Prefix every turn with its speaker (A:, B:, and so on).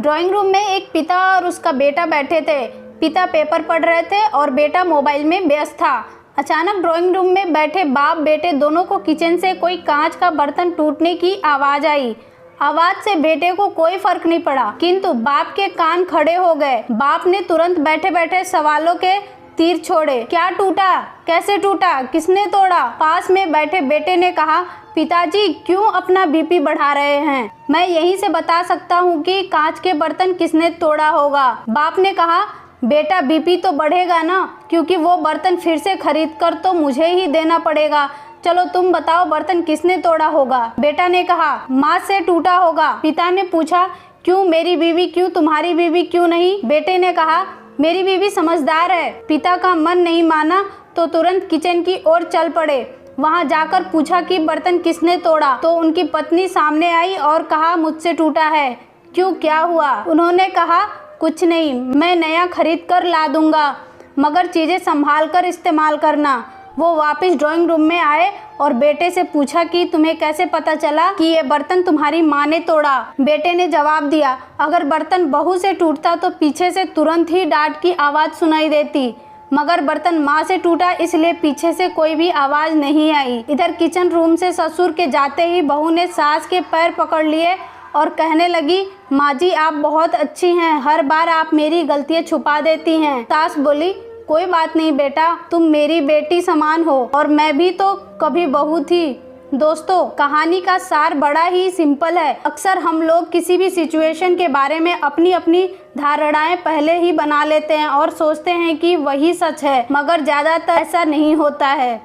A: Drawing room में एक पिता और उसका बेटा बैठे थे। पिता पेपर पढ़ रहे थे और बेटा मोबाइल में व्यस्त था। अचानक ड्राइंग रूम में बैठे बाप बेटे दोनों को किचन से कोई कांच का बर्तन टूटने की आवाज़ आई। आवाज़ से बेटे को कोई फर्क नहीं पड़ा, किंतु बाप के कान खड़े हो गए। बाप ने तुरंत बैठे बैठे सवालों के तीर छोड़े। क्या टूटा? कैसे टूटा? किसने तोड़ा? पास में बैठे बेटे ने कहा, पिताजी क्यों अपना बीपी बढ़ा रहे हैं? मैं यहीं से बता सकता हूँ कि कांच के बर्तन किसने तोड़ा होगा। बाप ने कहा, बेटा बीपी तो बढ़ेगा ना, क्योंकि वो बर्तन फिर से खरीद कर तो मुझे ही देना पड़ेगा। चलो तुम बताओ बर्तन किसने तोड़ा होगा? बेटा ने कहा, माँ से टूटा होगा। पिता ने पूछा, क्यों मेरी बीवी क्यों, तुम्हारी बीवी क्यों नहीं? बेटे ने कहा, मेरी बीवी समझदार है। पिता का मन नहीं माना तो तुरंत किचन की ओर चल पड़े। वहां जाकर पूछा कि बर्तन किसने तोड़ा, तो उनकी पत्नी सामने आई और कहा, मुझसे टूटा है। क्यों, क्या हुआ? उन्होंने कहा, कुछ नहीं, मैं नया खरीद कर ला दूंगा, मगर चीज़ें संभाल कर इस्तेमाल करना। वो वापस ड्राइंग रूम में आए और बेटे से पूछा कि तुम्हें कैसे पता चला कि ये बर्तन तुम्हारी माँ ने तोड़ा? बेटे ने जवाब दिया, अगर बर्तन बहू से टूटता तो पीछे से तुरंत ही डांट की आवाज़ सुनाई देती, मगर बर्तन माँ से टूटा इसलिए पीछे से कोई भी आवाज़ नहीं आई। इधर किचन रूम से ससुर के जाते ही बहू ने सास के पैर पकड़ लिए और कहने लगी, माँ जी आप बहुत अच्छी हैं, हर बार आप मेरी गलतियाँ छुपा देती हैं। सास बोली, कोई बात नहीं बेटा, तुम मेरी बेटी समान हो और मैं भी तो कभी बहू थी। दोस्तों, कहानी का सार बड़ा ही सिंपल है। अक्सर हम लोग किसी भी सिचुएशन के बारे में अपनी अपनी धारणाएं पहले ही बना लेते हैं और सोचते हैं कि वही सच है, मगर ज़्यादातर ऐसा नहीं होता है।